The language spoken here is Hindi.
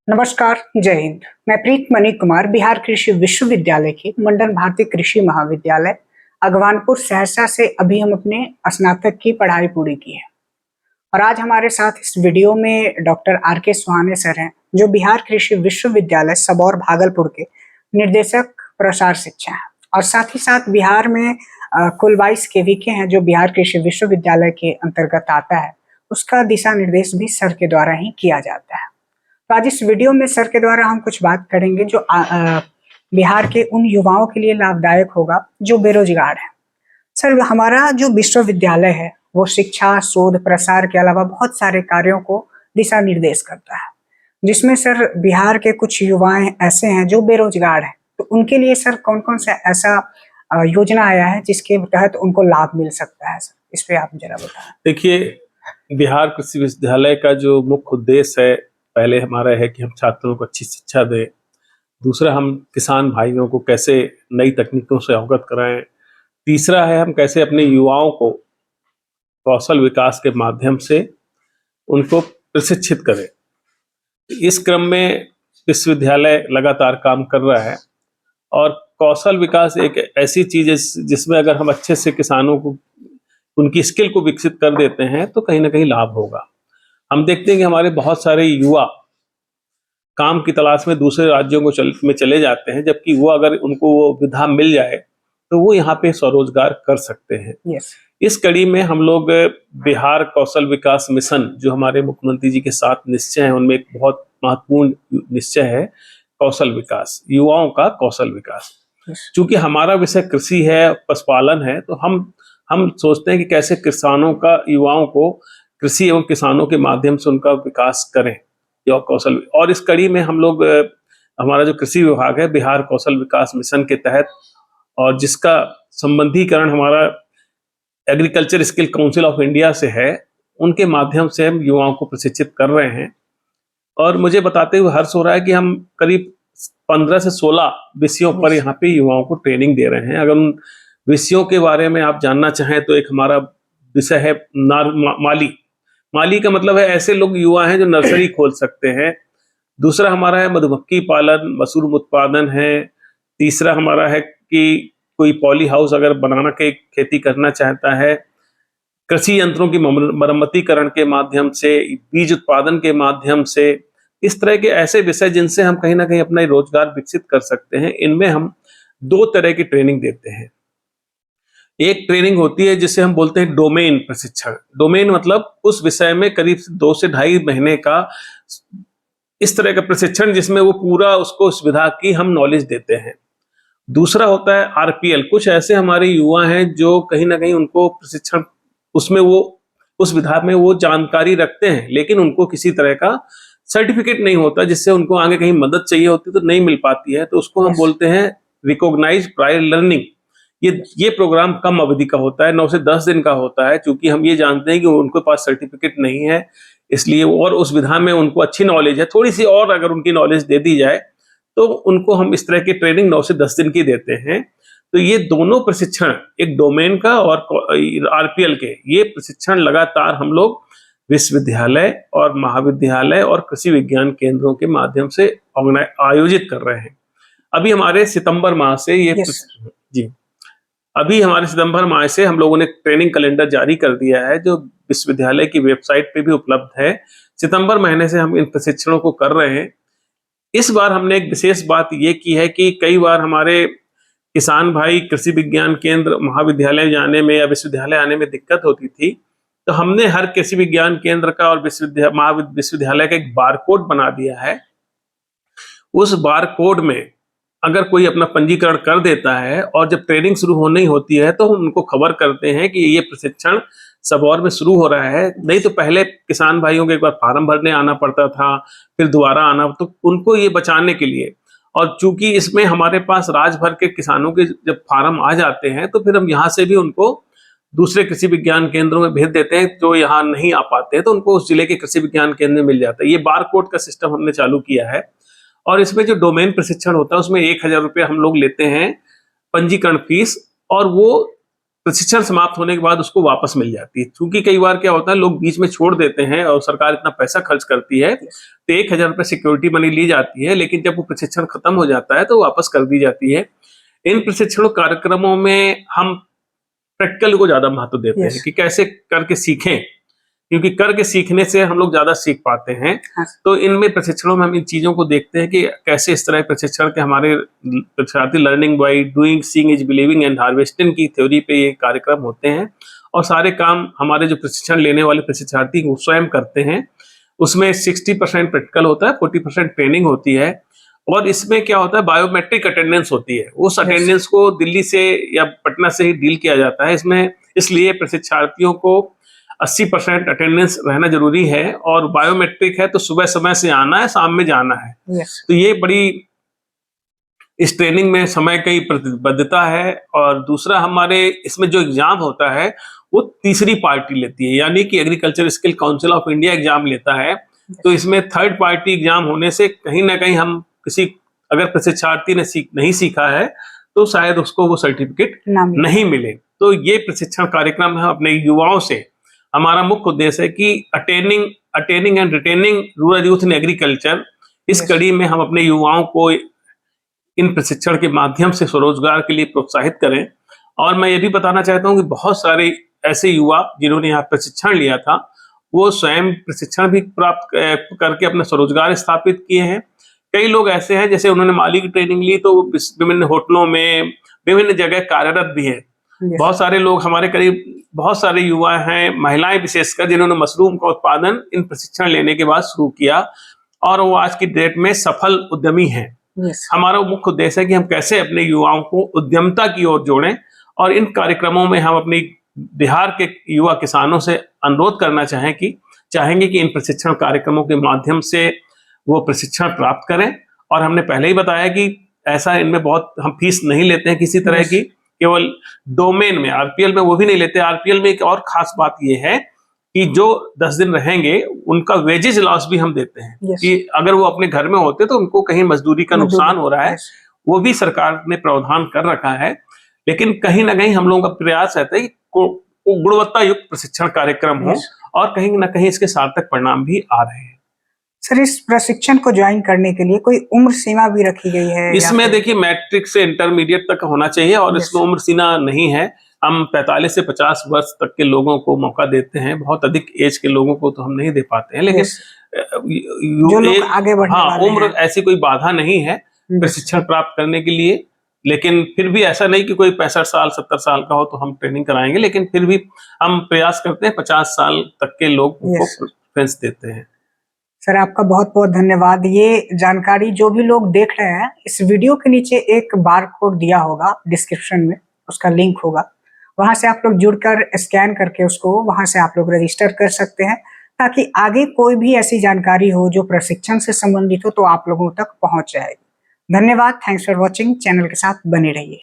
नमस्कार, जय हिंद। मैं प्रीत मणि कुमार बिहार कृषि विश्वविद्यालय के मंडन भारती कृषि महाविद्यालय अगवानपुर सहरसा से अभी हम अपने स्नातक की पढ़ाई पूरी की है। और आज हमारे साथ इस वीडियो में डॉक्टर आर के सुहाने सर हैं, जो बिहार कृषि विश्वविद्यालय सबौर भागलपुर के निर्देशक प्रसार शिक्षा हैं। और साथ ही साथ बिहार में कुल 22 केवीके हैं जो बिहार कृषि विश्वविद्यालय के अंतर्गत आता है, उसका दिशा निर्देश भी सर के द्वारा ही किया जाता है। तो आज इस वीडियो में सर के द्वारा हम कुछ बात करेंगे जो बिहार के उन युवाओं के लिए लाभदायक होगा जो बेरोजगार हैं। सर, हमारा जो विश्वविद्यालय है वो शिक्षा, शोध, प्रसार के अलावा बहुत सारे कार्यों को दिशा निर्देश करता है, जिसमें सर बिहार के कुछ युवाएं ऐसे हैं जो बेरोजगार हैं। तो उनके लिए सर कौन कौन सा ऐसा योजना आया है जिसके तहत उनको लाभ मिल सकता है? सर, इस पे आप जरा बताएं। देखिए, बिहार कृषि विश्वविद्यालय का जो मुख्य उद्देश्य है, पहले हमारा है कि हम छात्रों को अच्छी शिक्षा दें। दूसरा, हम किसान भाइयों को कैसे नई तकनीकों से अवगत कराएं। तीसरा है, हम कैसे अपने युवाओं को कौशल विकास के माध्यम से उनको प्रशिक्षित करें। इस क्रम में विश्वविद्यालय लगातार काम कर रहा है और कौशल विकास एक ऐसी चीज है जिसमें अगर हम अच्छे से किसानों को उनकी स्किल को विकसित कर देते हैं तो कहीं ना कहीं लाभ होगा। हम देखते हैं कि हमारे बहुत सारे युवा काम की तलाश में दूसरे राज्यों में चले जाते हैं, जबकि वो अगर उनको वो विधा मिल जाए तो वो यहाँ पे स्वरोजगार कर सकते हैं। यस। इस कड़ी में हम लोग बिहार कौशल विकास मिशन, जो हमारे मुख्यमंत्री जी के 7 निश्चय हैं, उनमें एक बहुत महत्वपूर्ण निश्चय है कौशल विकास, युवाओं का कौशल विकास। चूंकि हमारा विषय कृषि है, पशुपालन है, तो हम सोचते हैं कि कैसे किसानों का, युवाओं को कृषि एवं किसानों के माध्यम से उनका विकास करें या कौशल। और इस कड़ी में हम लोग, हमारा जो कृषि विभाग है बिहार कौशल विकास मिशन के तहत, और जिसका संबंधीकरण हमारा agriculture skill council of India से है, उनके माध्यम से हम युवाओं को प्रशिक्षित कर रहे हैं। और मुझे बताते हुए हर्ष हो रहा है कि हम करीब 15 से 16 विषयों पर यहाँ पे युवाओं को ट्रेनिंग दे रहे हैं। अगर उन विषयों के बारे में आप जानना चाहें तो एक हमारा विषय है माली का मतलब है ऐसे लोग युवा हैं जो नर्सरी खोल सकते हैं। दूसरा हमारा है मधुमक्खी पालन, मशरूम उत्पादन है। तीसरा हमारा है कि कोई पॉली हाउस अगर बनाना के खेती करना चाहता है, कृषि यंत्रों की मरम्मतीकरण के माध्यम से, बीज उत्पादन के माध्यम से, इस तरह के ऐसे विषय जिनसे हम कहीं ना कहीं अपना रोजगार विकसित कर सकते हैं। इनमें हम 2 तरह की ट्रेनिंग देते हैं। एक ट्रेनिंग होती है जिसे हम बोलते हैं डोमेन प्रशिक्षण। डोमेन मतलब उस विषय में करीब 2 से 2.5 महीने का इस तरह का प्रशिक्षण जिसमें वो पूरा उसको सुविधा की हम नॉलेज देते हैं। दूसरा होता है आरपीएल। कुछ ऐसे हमारे युवा हैं जो कहीं ना कहीं उनको प्रशिक्षण, उसमें वो उस विधा में वो जानकारी रखते हैं, लेकिन उनको किसी तरह का सर्टिफिकेट नहीं होता, जिससे उनको आगे कहीं मदद चाहिए होती तो नहीं मिल पाती है। तो उसको हम बोलते हैं रिकॉग्नाइज्ड प्रायर लर्निंग। ये प्रोग्राम कम अवधि का होता है, 9 से 10 दिन का होता है। क्योंकि हम ये जानते हैं कि उनके पास सर्टिफिकेट नहीं है, इसलिए और उस विधा में उनको अच्छी नॉलेज है, थोड़ी सी और अगर उनकी नॉलेज दे दी जाए तो उनको हम इस तरह की ट्रेनिंग 9 से 10 दिन की देते हैं। तो ये दोनों प्रशिक्षण, एक डोमेन का और आरपीएल के, ये प्रशिक्षण लगातार हम लोग विश्वविद्यालय और महाविद्यालय और कृषि विज्ञान केंद्रों के माध्यम से आयोजित कर रहे हैं। अभी हमारे सितंबर माह से हमारे सितंबर माह से हम लोगों ने ट्रेनिंग कैलेंडर जारी कर दिया है, जो विश्वविद्यालय की वेबसाइट पे भी उपलब्ध है। सितंबर महीने से हम इन प्रशिक्षणों को कर रहे हैं। इस बार हमने एक विशेष बात ये की है कि कई बार हमारे किसान भाई कृषि विज्ञान केंद्र महाविद्यालय जाने में या विश्वविद्यालय आने में दिक्कत होती थी, तो हमने हर कृषि विज्ञान केंद्र का और विश्वविद्यालय का एक बारकोड बना दिया है। उस बारकोड में अगर कोई अपना पंजीकरण कर देता है और जब ट्रेनिंग शुरू होनी होती है तो हम उनको खबर करते हैं कि ये प्रशिक्षण सबौर में शुरू हो रहा है। नहीं तो पहले किसान भाइयों को एक बार फार्म भरने आना पड़ता था, फिर दोबारा आना, तो उनको ये बचाने के लिए, और चूंकि इसमें हमारे पास राज्य भर के किसानों के जब फार्म आ जाते हैं तो फिर हम यहाँ से भी उनको दूसरे कृषि विज्ञान केंद्रों में भेज देते हैं। जो यहाँ नहीं आ पाते हैं तो उनको उस जिले के कृषि विज्ञान केंद्र में मिल जाता है। ये बारकोड का सिस्टम हमने चालू किया है। और इसमें जो डोमेन प्रशिक्षण होता है उसमें 1000 रुपये हम लोग लेते हैं पंजीकरण फीस, और वो प्रशिक्षण समाप्त होने के बाद उसको वापस मिल जाती है। क्योंकि कई बार क्या होता है, लोग बीच में छोड़ देते हैं और सरकार इतना पैसा खर्च करती है तो 1,000 रुपये सिक्योरिटी मनी ली जाती है, लेकिन जब वो प्रशिक्षण खत्म हो जाता है तो वापस कर दी जाती है। इन प्रशिक्षण कार्यक्रमों में हम प्रैक्टिकल को ज्यादा महत्व देते हैं कि कैसे करके सीखें, क्योंकि करके सीखने से हम लोग ज्यादा सीख पाते हैं। तो इनमें प्रशिक्षणों में हम इन चीजों को देखते हैं कि कैसे इस तरह प्रशिक्षण के हमारे प्रशिक्षणार्थी learning by doing, seeing is believing and harvesting की थ्योरी पे ये कार्यक्रम होते हैं। और सारे काम हमारे जो प्रशिक्षण लेने वाले प्रशिक्षणार्थी वो स्वयं करते हैं। उसमें 60% प्रैक्टिकल होता है, 40% ट्रेनिंग होती है। और इसमें क्या होता है, बायोमेट्रिक अटेंडेंस होती है। उस अटेंडेंस को दिल्ली से या पटना से ही डील किया जाता है। इसमें इसलिए प्रशिक्षणार्थियों को 80% अटेंडेंस रहना जरूरी है। और बायोमेट्रिक है तो सुबह समय से आना है, शाम में जाना है। तो ये बड़ी इस ट्रेनिंग में समय की प्रतिबद्धता है। और दूसरा, हमारे इसमें जो एग्जाम होता है वो तीसरी पार्टी लेती है, यानी कि agriculture skill council of India exam लेता है। तो इसमें थर्ड पार्टी एग्जाम होने से कहीं ना कहीं हम अगर प्रशिक्षणार्थी ने नहीं सीखा है तो शायद उसको वो सर्टिफिकेट नहीं मिले। तो ये प्रशिक्षण कार्यक्रम है अपने युवाओं से। हमारा मुख्य उद्देश्य है कि attaining and retaining rural youth in agriculture, इस कड़ी में हम अपने युवाओं को इन प्रशिक्षण के माध्यम से स्वरोजगार के लिए प्रोत्साहित करें। और मैं ये भी बताना चाहता हूँ कि बहुत सारे ऐसे युवा जिन्होंने यहाँ प्रशिक्षण लिया था वो स्वयं प्रशिक्षण भी प्राप्त करके अपना स्वरोजगार स्थापित किए हैं। कई लोग ऐसे हैं जैसे उन्होंने माली की ट्रेनिंग ली तो विभिन्न होटलों में विभिन्न जगह कार्यरत भी हैं। बहुत सारे लोग हमारे करीब बहुत सारे युवा हैं, महिलाएं विशेषकर, जिन्होंने मशरूम का उत्पादन इन प्रशिक्षण लेने के बाद शुरू किया और वो आज की डेट में सफल उद्यमी हैं। हमारा मुख्य उद्देश्य है कि हम कैसे अपने युवाओं को उद्यमता की ओर जोड़ें। और इन कार्यक्रमों में हम अपनी बिहार के युवा किसानों से अनुरोध करना चाहेंगे कि इन प्रशिक्षण कार्यक्रमों के माध्यम से वो प्रशिक्षण प्राप्त करें। और हमने पहले ही बताया कि ऐसा इनमें बहुत हम फीस नहीं लेते हैं किसी तरह की, केवल डोमेन में, आरपीएल में वो भी नहीं लेते। आरपीएल में एक और खास बात ये है कि जो 10 दिन रहेंगे उनका वेजेज लॉस भी हम देते हैं कि अगर वो अपने घर में होते तो उनको कहीं मजदूरी का नुकसान हो रहा है, वो भी सरकार ने प्रावधान कर रखा है। लेकिन कहीं ना कहीं हम लोगों का प्रयास रहता है कि गुणवत्ता युक्त प्रशिक्षण कार्यक्रम हो और कहीं ना कहीं इसके सार्थक परिणाम भी आ रहे हैं। सर, इस प्रशिक्षण को ज्वाइन करने के लिए कोई उम्र सीमा भी रखी गई है? इसमें देखिए मैट्रिक से इंटरमीडिएट तक होना चाहिए और इसमें उम्र सीमा नहीं है। हम 45 से 50 वर्ष तक के लोगों को मौका देते हैं, बहुत अधिक एज के लोगों को तो हम नहीं दे पाते हैं। लेकिन जो लोग आगे बढ़ने वाले उम्र ऐसी कोई बाधा नहीं है प्रशिक्षण प्राप्त करने के लिए। लेकिन फिर भी ऐसा नहीं कि कोई 65 साल 70 साल का हो तो हम ट्रेनिंग कराएंगे, लेकिन फिर भी हम प्रयास करते हैं 50 साल तक के लोग को प्रेफरेंस देते हैं। सर, आपका बहुत बहुत धन्यवाद। ये जानकारी जो भी लोग देख रहे हैं, इस वीडियो के नीचे एक बार कोड दिया होगा डिस्क्रिप्शन में, उसका लिंक होगा, वहां से आप लोग जुड़कर स्कैन करके उसको वहां से आप लोग रजिस्टर कर सकते हैं, ताकि आगे कोई भी ऐसी जानकारी हो जो प्रशिक्षण से संबंधित हो तो आप लोगों तक पहुंच जाएगी। धन्यवाद। Thanks for watching. चैनल के साथ बने रहिए।